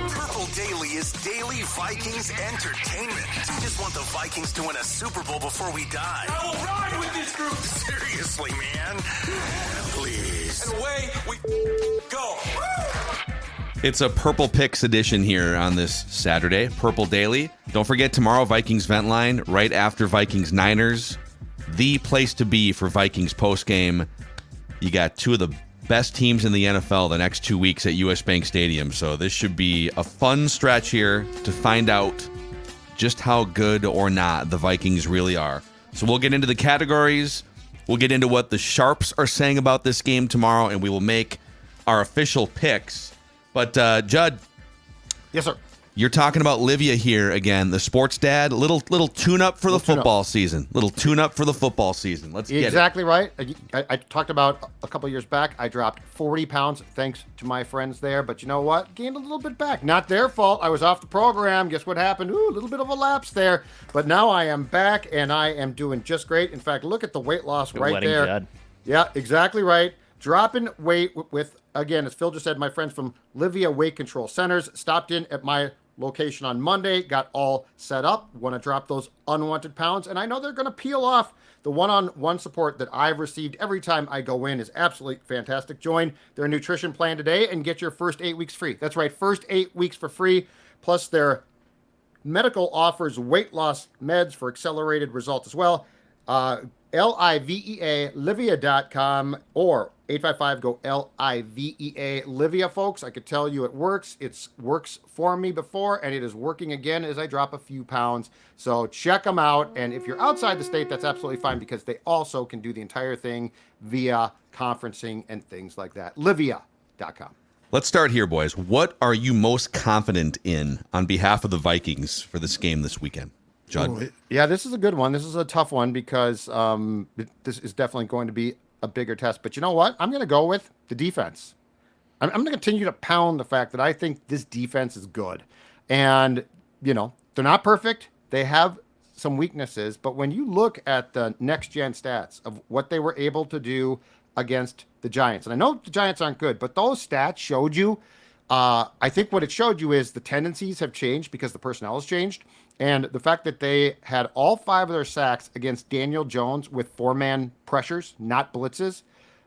Purple Daily is daily Vikings entertainment. We just want the Vikings to win a Super Bowl before we die. I will ride with this group. Seriously, man. Please. And away we go. It's a Purple Picks edition here on this Saturday, Purple Daily. Don't forget tomorrow, Vikings Vent Line, right after Vikings Niners. The place to be for Vikings postgame. You got two of the best teams in the NFL the next 2 weeks at US Bank Stadium. So this should be a fun stretch here to find out just how good or not the Vikings really are. So we'll get into the categories. We'll get into what the Sharps are saying about this game tomorrow, and we will make our official picks. But, Judd. Yes, sir. You're talking about Livia here again, the sports dad. Little tune-up for the football season. Little tune-up for the football season. Let's get it. Exactly right. I talked about a couple years back, I dropped 40 pounds thanks to my friends there. But you know what? Gained a little bit back. Not their fault. I was off the program. Guess what happened? Ooh, a little bit of a lapse there. But now I am back, and I am doing just great. In fact, look at the weight loss right there. Judd. Yeah, exactly right. Dropping weight with, again, as Phil just said, my friends from Livia Weight Control Centers stopped in at my location on Monday, got all set up, want to drop those unwanted pounds, and I know they're going to peel off. The one-on-one support that I've received every time I go in is absolutely fantastic. Join their nutrition plan today and get your first 8 weeks free. That's right, first 8 weeks for free, plus their medical offers weight loss meds for accelerated results as well. LIVEA, Livia.com, or 855-GO-LIVEA, Livia, folks. I could tell you it works. It works for me before, and it is working again as I drop a few pounds. So check them out. And if you're outside the state, that's absolutely fine, because they also can do the entire thing via conferencing and things like that. Livia.com. Let's start here, boys. What are you most confident in on behalf of the Vikings for this game this weekend? Judd? Ooh, yeah, this is a good one. This is a tough one because this is definitely going to be a bigger test. But you know what? I'm going to go with the defense. I'm going to continue to pound the fact that I think this defense is good. And, you know, they're not perfect. They have some weaknesses. But when you look at the next-gen stats of what they were able to do against the Giants, and I know the Giants aren't good, but those stats showed you, I think what it showed you is the tendencies have changed because the personnel has changed. And the fact that they had all 5 of their sacks against Daniel Jones with 4-man pressures, not blitzes,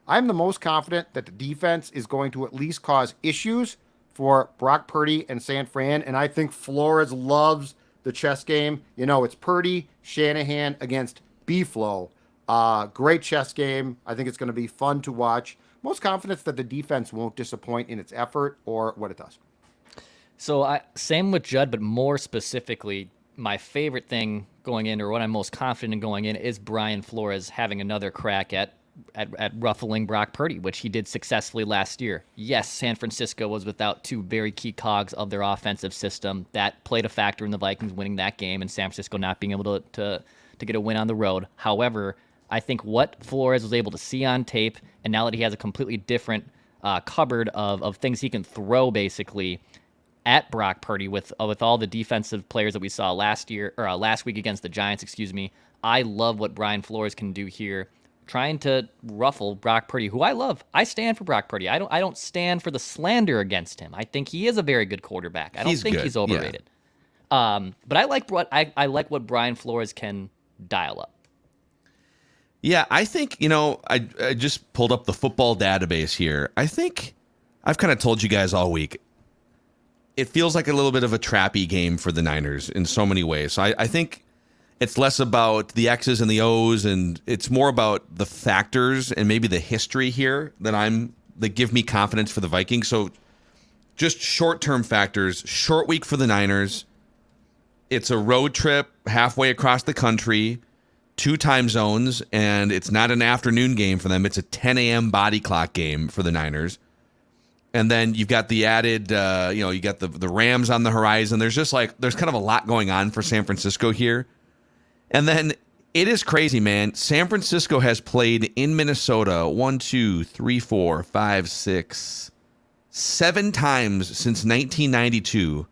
I'm the most confident that the defense is going to at least cause issues for Brock Purdy and San Fran. And I think Flores loves the chess game. You know, it's Purdy, Shanahan against B-Flow. Great chess game. I think it's going to be fun to watch. Most confidence that the defense won't disappoint in its effort or what it does. So same with Judd, but more specifically, my favorite thing going in, or what I'm most confident in going in, is Brian Flores having another crack at ruffling Brock Purdy, which he did successfully last year. Yes, San Francisco was without 2 very key cogs of their offensive system. That played a factor in the Vikings winning that game and San Francisco not being able to get a win on the road. However, I think what Flores was able to see on tape, and now that he has a completely different cupboard of things he can throw, basically, at Brock Purdy with all the defensive players that we saw last week against the Giants, I love what Brian Flores can do here, trying to ruffle Brock Purdy, who I love. I stand for Brock Purdy. I don't stand for the slander against him. I think he is a very good quarterback. I don't think he's overrated. Yeah. But I like what Brian Flores can dial up. Yeah, I think, I just pulled up the football database here. I think I've kind of told you guys all week, it feels like a little bit of a trappy game for the Niners in so many ways. So I think it's less about the X's and the O's, and it's more about the factors and maybe the history here that give me confidence for the Vikings. So just short-term factors, short week for the Niners. It's a road trip halfway across the country, 2 time zones, and it's not an afternoon game for them. It's a 10 a.m. body clock game for the Niners. And then you've got the added, you got the Rams on the horizon. There's kind of a lot going on for San Francisco here. And then it is crazy, man. San Francisco has played in Minnesota 7 times since 1992.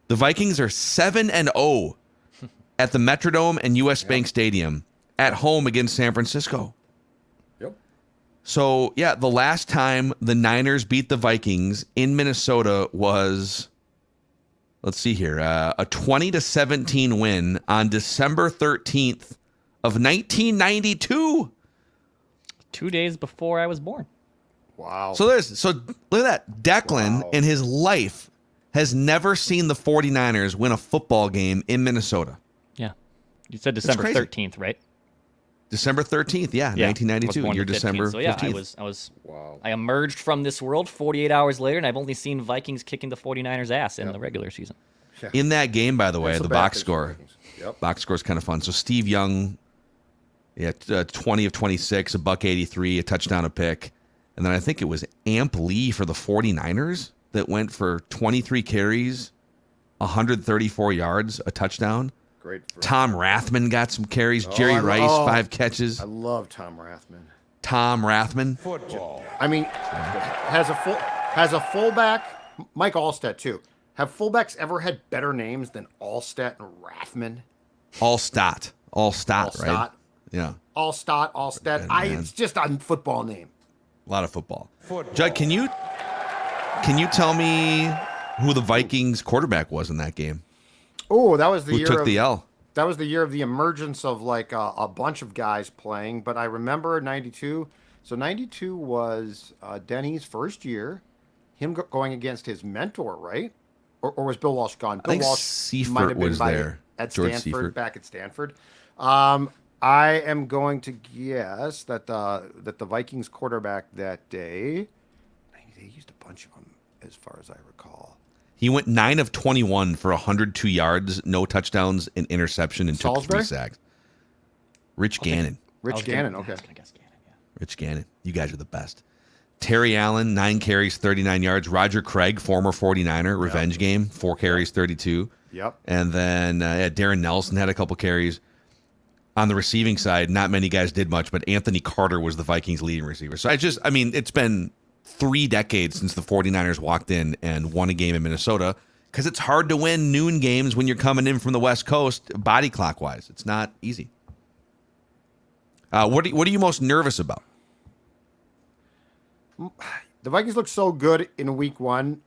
The Vikings are 7-0 at the Metrodome and US Bank Stadium at home against San Francisco. So, yeah, the last time the Niners beat the Vikings in Minnesota was let's see here, a 20-17 win on December 13th of 1992. 2 days before I was born. Wow. So look at that. Declan in his life has never seen the 49ers win a football game in Minnesota. Yeah. You said December 13th, right? December 13th, yeah, Yeah. 1992. You're December 15th. So yeah, I emerged from this world 48 hours later, and I've only seen Vikings kicking the 49ers' ass in the regular season. In that game, by the way, the box score. Yep. Box score is kind of fun. So Steve Young, 20 of 26, a $183, a touchdown, a pick. And then I think it was Amp Lee for the 49ers that went for 23 carries, 134 yards, a touchdown. Great. Tom Rathman got some carries. Jerry Rice, 5 catches. I love Tom Rathman. Tom Rathman. Football. I mean, has a fullback, Mike Allstott too. Have fullbacks ever had better names than Allstott and Rathman? Allstott, right? Yeah. Allstott. It's just a football name. A lot of football. Judd, can you tell me who the Vikings quarterback was in that game? Oh, that was the Who year took of the L? That was the year of the emergence of like a bunch of guys playing. But I remember 92. So 92 was Denny's first year. Him going against his mentor, right? Or was Bill Walsh gone? Bill Walsh Seifert was there. At George Stanford, Seifert. back at Stanford. I am going to guess that the Vikings quarterback that day, they used a bunch of them, as far as I recall. He went 9 of 21 for 102 yards, no touchdowns, an interception, and took 3 sacks. Rich Gannon. Rich Gannon, okay. I was gonna guess Gannon, yeah. Rich Gannon. You guys are the best. Terry Allen, 9 carries, 39 yards. Roger Craig, former 49er, revenge game, 4 carries, 32. Yep. And then Darren Nelson had a couple carries. On the receiving side, not many guys did much, but Anthony Carter was the Vikings' leading receiver. So it's been 3 decades since the 49ers walked in and won a game in Minnesota, because it's hard to win noon games when you're coming in from the West Coast body clock-wise. It's not easy. What are you most nervous about? The Vikings look so good in week 1.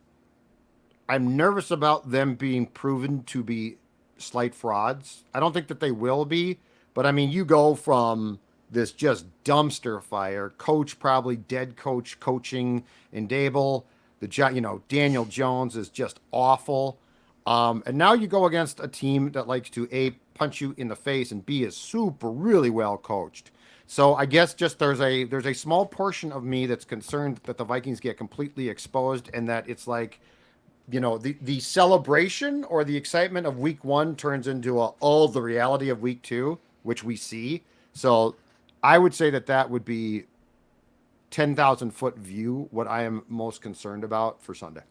I'm nervous about them being proven to be slight frauds. I don't think that they will be, but I mean, you go from this just dumpster fire, coach probably dead coach coaching in Dable, Daniel Jones is just awful. And now you go against a team that likes to A, punch you in the face, and B, is really well coached. So I guess just there's a small portion of me that's concerned that the Vikings get completely exposed, and that it's like, the celebration or the excitement of week 1 turns into the reality of week 2, which we see. So I would say that would be 10,000 foot view, what I am most concerned about for Sunday.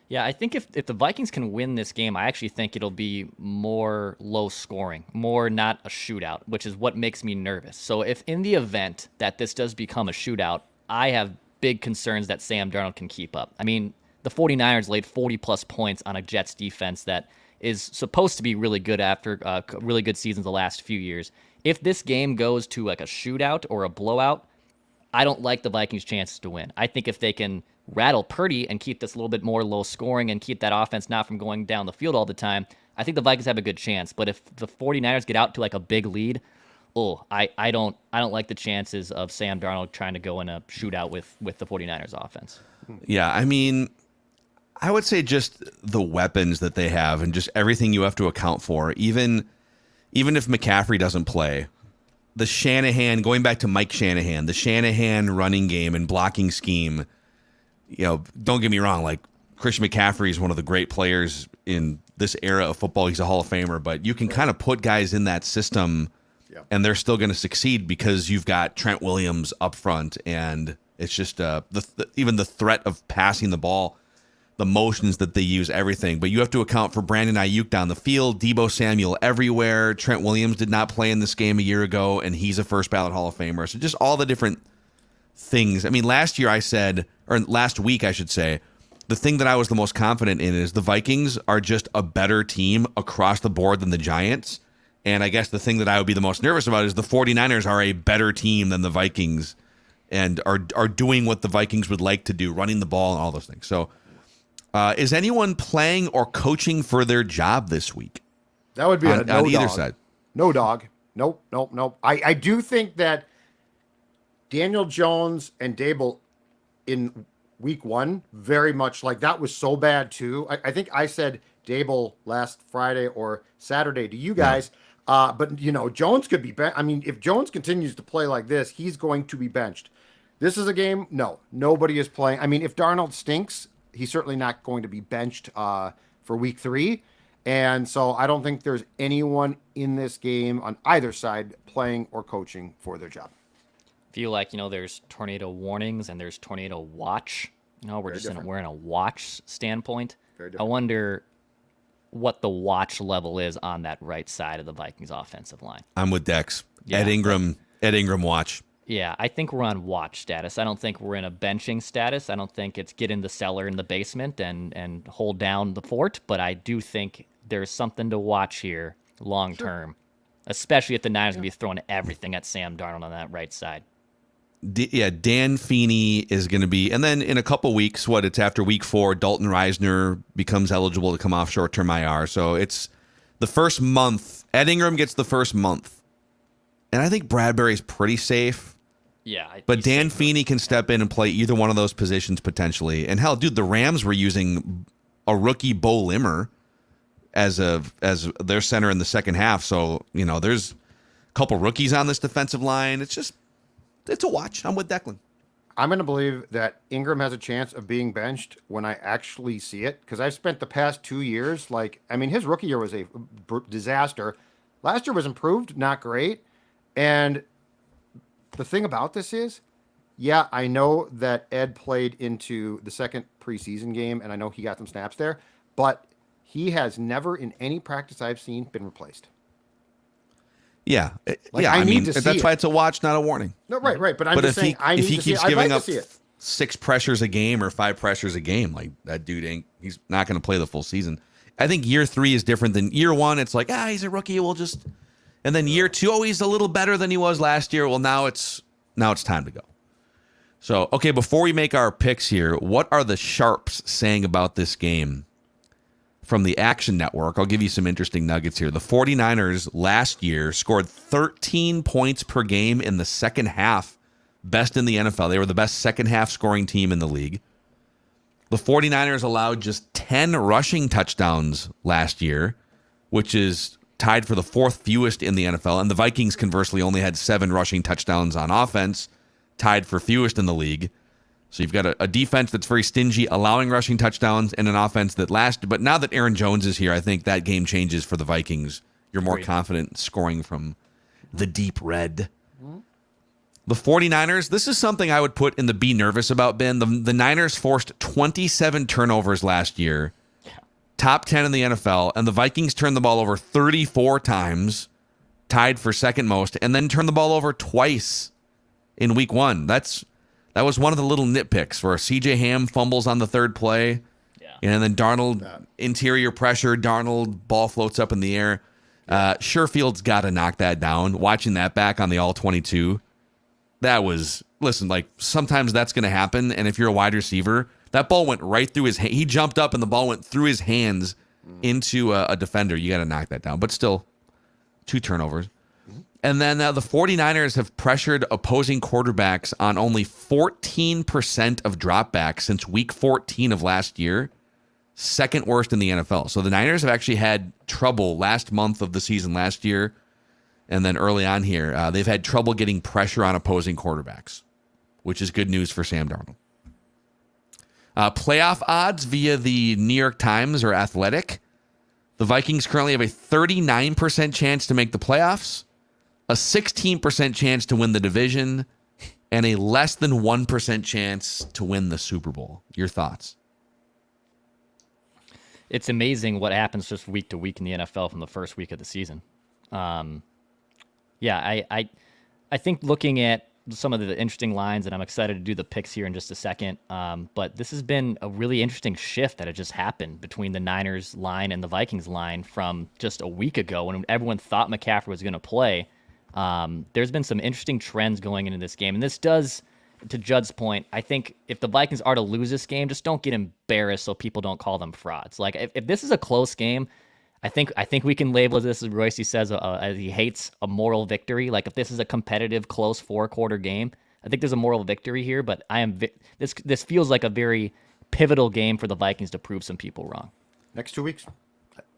Yeah, I think if the Vikings can win this game, I actually think it'll be more low scoring, more not a shootout, which is what makes me nervous. So if in the event that this does become a shootout, I have big concerns that Sam Darnold can keep up. I mean, the 49ers laid 40-plus points on a Jets defense that is supposed to be really good after really good seasons the last few years. If this game goes to like a shootout or a blowout, I don't like the Vikings' chances to win. I think if they can rattle Purdy and keep this a little bit more low scoring and keep that offense not from going down the field all the time, I think the Vikings have a good chance. But if the 49ers get out to like a big lead, I don't like the chances of Sam Darnold trying to go in a shootout with the 49ers offense. Yeah, I mean, I would say just the weapons that they have and just everything you have to account for, even if McCaffrey doesn't play, the Shanahan, going back to Mike Shanahan, the Shanahan running game and blocking scheme, don't get me wrong, like Christian McCaffrey is one of the great players in this era of football. He's a Hall of Famer, but you can kind of put guys in that system and they're still going to succeed because you've got Trent Williams up front, and it's just even the threat of passing the ball, the motions that they use, everything. But you have to account for Brandon Ayuk down the field, Deebo Samuel everywhere. Trent Williams did not play in this game a year ago, and he's a first ballot Hall of Famer. So just all the different things. I mean, last week I should say, the thing that I was the most confident in is the Vikings are just a better team across the board than the Giants. And I guess the thing that I would be the most nervous about is the 49ers are a better team than the Vikings and are doing what the Vikings would like to do, running the ball and all those things. So Is anyone playing or coaching for their job this week? That would be on either side. No dog. Nope. I do think that Daniel Jones and Dable in week 1, very much like that was so bad too. I think I said Dable last Friday or Saturday to you guys. But Jones could be I mean, if Jones continues to play like this, he's going to be benched. This is a game. No, nobody is playing. I mean, if Darnold stinks, he's certainly not going to be benched for week 3. And so I don't think there's anyone in this game on either side playing or coaching for their job. Feel like, there's tornado warnings and there's tornado watch. We're in a watch standpoint. I wonder what the watch level is on that right side of the Vikings offensive line. I'm with Dex. Yeah. Ed Ingram watch. Yeah, I think we're on watch status. I don't think we're in a benching status. I don't think it's get in the cellar in the basement and hold down the fort, but I do think there's something to watch here long term, especially if the Niners are going to be throwing everything at Sam Darnold on that right side. Dan Feeney is going to be, and then in a couple weeks, it's after week 4, Dalton Reisner becomes eligible to come off short-term IR. So it's the first month. Ed Ingram gets the first month. And I think Bradbury's pretty safe. Yeah. But Dan Feeney can step in and play either one of those positions potentially. And hell, dude, the Rams were using a rookie Bo Limmer as their center in the second half. So, there's a couple rookies on this defensive line. It's a watch. I'm with Declan. I'm going to believe that Ingram has a chance of being benched when I actually see it, because I've spent the past 2 years, his rookie year was a disaster. Last year was improved, not great. And the thing about this is, I know that Ed played into the second preseason game, and I know he got some snaps there, but he has never in any practice I've seen been replaced. Yeah, I mean that's why it's a watch, not a warning. No, right. But I'm just saying, if he keeps giving up 6 pressures a game or 5 pressures a game, like that dude he's not going to play the full season. I think year 3 is different than year 1. It's like, he's a rookie. And then year 2, he's a little better than he was last year. Well, now it's time to go. So, okay, before we make our picks here, what are the sharps saying about this game? From the Action Network, I'll give you some interesting nuggets here. The 49ers last year scored 13 points per game in the second half, best in the NFL. They were the best second half scoring team in the league. The 49ers allowed just 10 rushing touchdowns last year, which is tied for the 4th fewest in the NFL. And the Vikings, conversely, only had 7 rushing touchdowns on offense, tied for fewest in the league. So you've got a defense that's very stingy, allowing rushing touchdowns, and an offense that lasted. But now that Aaron Jones is here, I think that game changes for the Vikings. You're more confident scoring from the deep red. Mm-hmm. The 49ers, this is something I would put in the be nervous about, Ben. The Niners forced 27 turnovers last year, top 10 in the NFL, and the Vikings turned the ball over 34 times, tied for second most, and then turned the ball over twice in week 1. That was one of the little nitpicks where C.J. Ham fumbles on the 3rd play. Yeah. And then Darnold, interior pressure, Darnold, ball floats up in the air. Sherfield's got to knock that down. Watching that back on the All-22, sometimes that's going to happen. And if you're a wide receiver, that ball went right through his hand. He jumped up and the ball went through his hands into a defender. You got to knock that down. But still, 2 turnovers. And then the 49ers have pressured opposing quarterbacks on only 14% of dropbacks since week 14 of last year, second worst in the NFL. So the Niners have actually had trouble last month of the season last year, and then early on here, they've had trouble getting pressure on opposing quarterbacks, which is good news for Sam Darnold. Playoff odds via the New York Times or Athletic. The Vikings currently have a 39% chance to make the playoffs, a 16% chance to win the division, and a less than 1% chance to win the Super Bowl. Your thoughts? It's amazing what happens just week to week in the NFL from the first week of the season. I think looking at some of the interesting lines, and I'm excited to do the picks here in just a second, but this has been a really interesting shift that had just happened between the Niners line and the Vikings line from just a week ago when everyone thought McCaffrey was going to play. There's been some interesting trends going into this game, and this does to Judd's point, I think if the Vikings are to lose this game, just don't get embarrassed so people don't call them frauds. Like if this is a close game, I think we can label this, as Royce says, as he hates, a moral victory. Like if this is a competitive, close 4-quarter game, I think there's a moral victory here. But this feels like a very pivotal game for the Vikings to prove some people wrong. Next 2 weeks,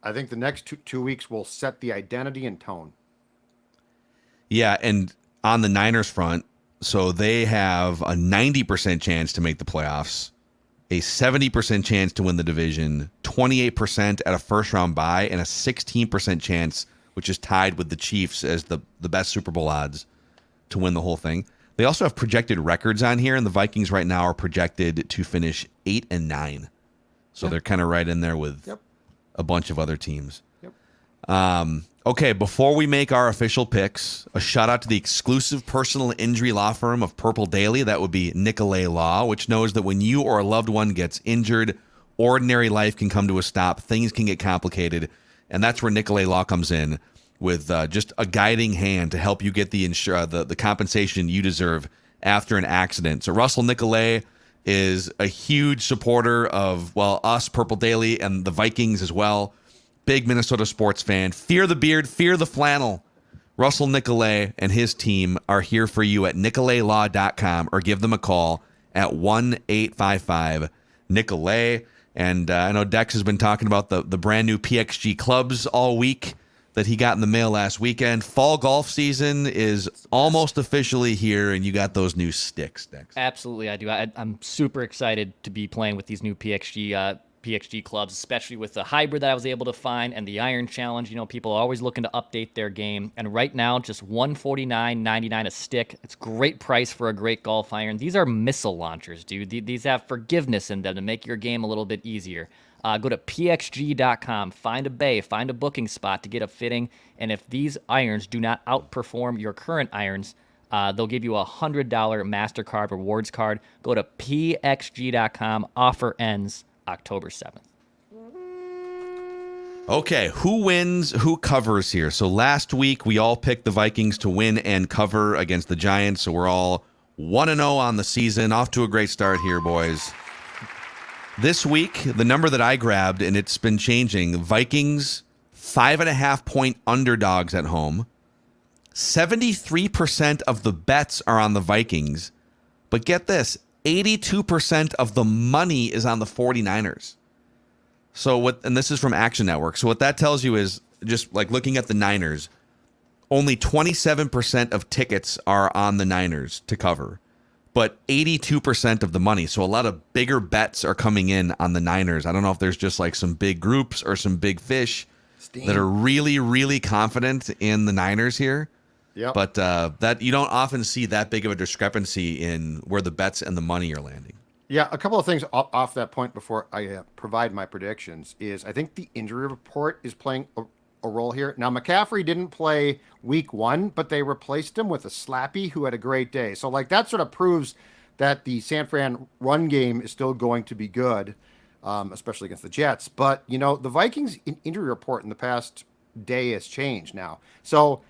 I think the next two weeks will set the identity and tone. Yeah, and on the Niners front, so they have a 90% chance to make the playoffs, a 70% chance to win the division, 28% at a first-round bye, and a 16% chance, which is tied with the Chiefs as the best Super Bowl odds to win the whole thing. They also have projected records on here, and the Vikings right now are projected to finish 8-9. So they're kind of right in there with a bunch of other teams. Okay, before we make our official picks, a shout out to the exclusive personal injury law firm of Purple Daily. That would be Nicol Law, which knows that when you or a loved one gets injured, ordinary life can come to a stop. Things can get complicated. And that's where Nicol Law comes in with just a guiding hand to help you get the compensation you deserve after an accident. So Russell Nicol is a huge supporter of, well, us, Purple Daily, and the Vikings as well. Big Minnesota sports fan. Fear the beard, fear the flannel. Russell Nicol and his team are here for you at NicolAlaw.com or give them a call at 1-855-NICOL-A. And I know Dex has been talking about the brand new PXG clubs all week that he got in the mail last weekend. Fall golf season is almost officially here, and you got those new sticks, Dex. Absolutely, I do. I'm super excited to be playing with these new PXG clubs, especially with the hybrid that I was able to find and the Iron Challenge. You know, people are always looking to update their game. And right now, just $149.99 a stick. It's great price for a great golf iron. These are missile launchers, dude. These have forgiveness in them to make your game a little bit easier. Go to pxg.com, find a bay, find a booking spot to get a fitting. And if these irons do not outperform your current irons, they'll give you a $100 MasterCard rewards card. Go to pxg.com. Offer ends October 7th. Okay, who wins, who covers here? So last week, we all picked the Vikings to win and cover against the Giants. So we're all 1-0 on the season. Off to a great start here, boys. This week, the number that I grabbed, and it's been changing, Vikings 5.5-point underdogs at home. 73% of the bets are on the Vikings. But get this, 82% of the money is on the 49ers. So and this is from Action Network. So what that tells you is, just like looking at the Niners, only 27% of tickets are on the Niners to cover, but 82% of the money. So a lot of bigger bets are coming in on the Niners. I don't know if there's just like some big groups or some big fish that are really, really confident in the Niners here. Yep. But that you don't often see that big of a discrepancy in where the bets and the money are landing. Yeah, a couple of things off that point before I provide my predictions is I think the injury report is playing a role here. Now, McCaffrey didn't play week 1, but they replaced him with a Slappy who had a great day. So, like, that sort of proves that the San Fran run game is still going to be good, especially against the Jets. But, you know, the Vikings injury report in the past day has changed now. So,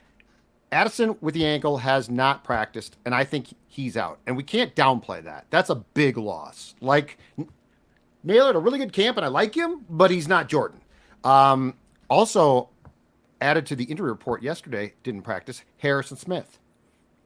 Addison with the ankle has not practiced, and I think he's out. And we can't downplay that. That's a big loss. Like, Naylor had a really good camp, and I like him, but he's not Jordan. Also, added to the injury report yesterday, didn't practice, Harrison Smith.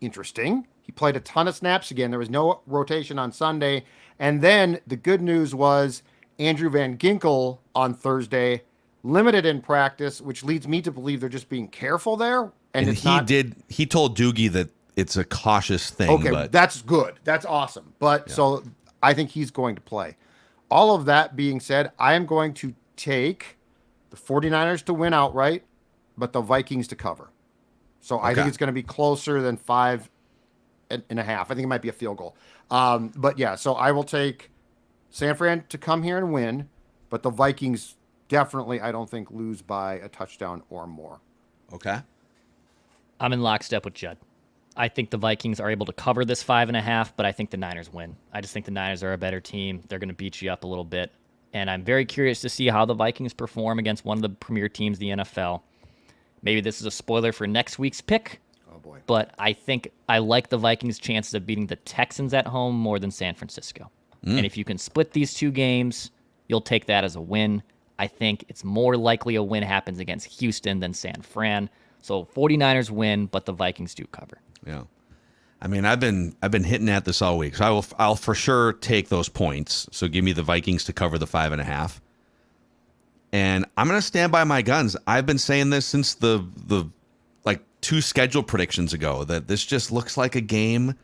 Interesting. He played a ton of snaps again. There was no rotation on Sunday. And then the good news was Andrew Van Ginkel on Thursday, limited in practice, which leads me to believe they're just being careful there. And he told Doogie that it's a cautious thing. Okay, but that's good. That's awesome. But yeah. So I think he's going to play. All of that being said, I am going to take the 49ers to win outright, but the Vikings to cover. So I think it's going to be closer than 5.5. I think it might be a field goal. But yeah, so I will take San Fran to come here and win, but the Vikings definitely, I don't think, lose by a touchdown or more. Okay. I'm in lockstep with Judd. I think the Vikings are able to cover this 5.5, but I think the Niners win. I just think the Niners are a better team. They're going to beat you up a little bit. And I'm very curious to see how the Vikings perform against one of the premier teams in the NFL. Maybe this is a spoiler for next week's pick. Oh boy. But I think I like the Vikings' chances of beating the Texans at home more than San Francisco. And if you can split these two games, you'll take that as a win. I think it's more likely a win happens against Houston than San Fran. So 49ers win, but the Vikings do cover. Yeah. I mean, I've been hitting at this all week. So I'll for sure take those points. So give me the Vikings to cover the 5.5. And I'm going to stand by my guns. I've been saying this since the like 2 schedule predictions ago, that this just looks like a game,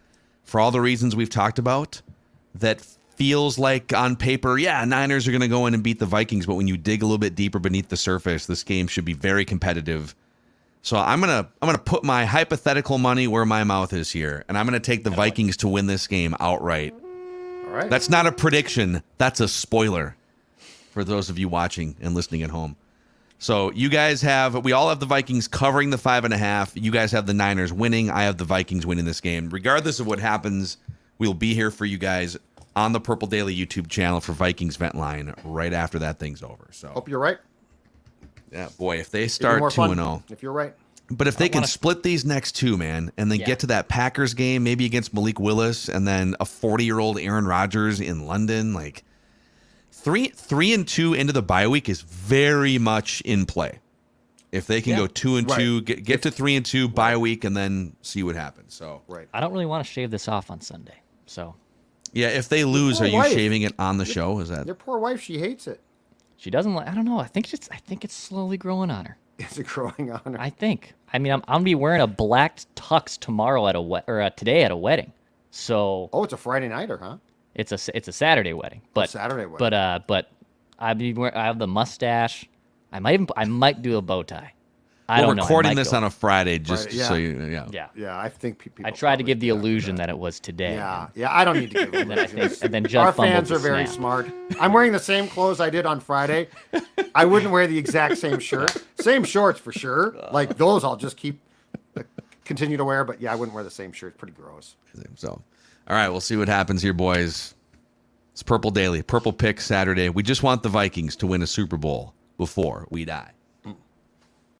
for all the reasons we've talked about, that feels like on paper, yeah, Niners are going to go in and beat the Vikings, but when you dig a little bit deeper beneath the surface, this game should be very competitive. So I'm gonna put my hypothetical money where my mouth is here, and I'm gonna take the Vikings to win this game outright. All right. That's not a prediction. That's a spoiler for those of you watching and listening at home. So we all have the Vikings covering the 5.5. You guys have the Niners winning. I have the Vikings winning this game. Regardless of what happens, we'll be here for you guys on the Purple Daily YouTube channel for Vikings Vent Line right after that thing's over. So Hope you're right. yeah, boy, if they start 2-0. If you're right. But if they can split these next 2, man, and then get to that Packers game, maybe against Malik Willis, and then a 40-year-old Aaron Rodgers in London, like 3-2 into the bye week is very much in play. If they can go 2-2, get to 3-2 bye week, and then see what happens. So I don't really want to shave this off on Sunday. So yeah, if they lose, are you wife. shaving it on the show? Is that Your poor wife, she hates it. she doesn't like. I don't know. I think it's slowly growing on her. Is it growing on her? I think. I mean, I'm gonna be wearing a black tux tomorrow at today at a wedding. So Oh, it's a Friday nighter, huh? it's a Saturday wedding. But Saturday wedding. But I have the mustache. I might do a bow tie. I we're don't know. I recording might this go. on a Friday, just Friday, yeah. so you Yeah. Yeah, I think people. I tried to probably give the do that. illusion that it was today. Yeah, I don't need to give And then I illusions. think, and then Judd Our fumbled fans the are very snap. smart. I'm wearing the same clothes I did on Friday. I wouldn't wear the exact same shirt. Same shorts for sure. Like those I'll just continue to wear, but yeah, I wouldn't wear the same shirt. It's pretty gross. So, all right, we'll see what happens here, boys. It's Purple Daily, Purple Pick Saturday. We just want the Vikings to win a Super Bowl before we die.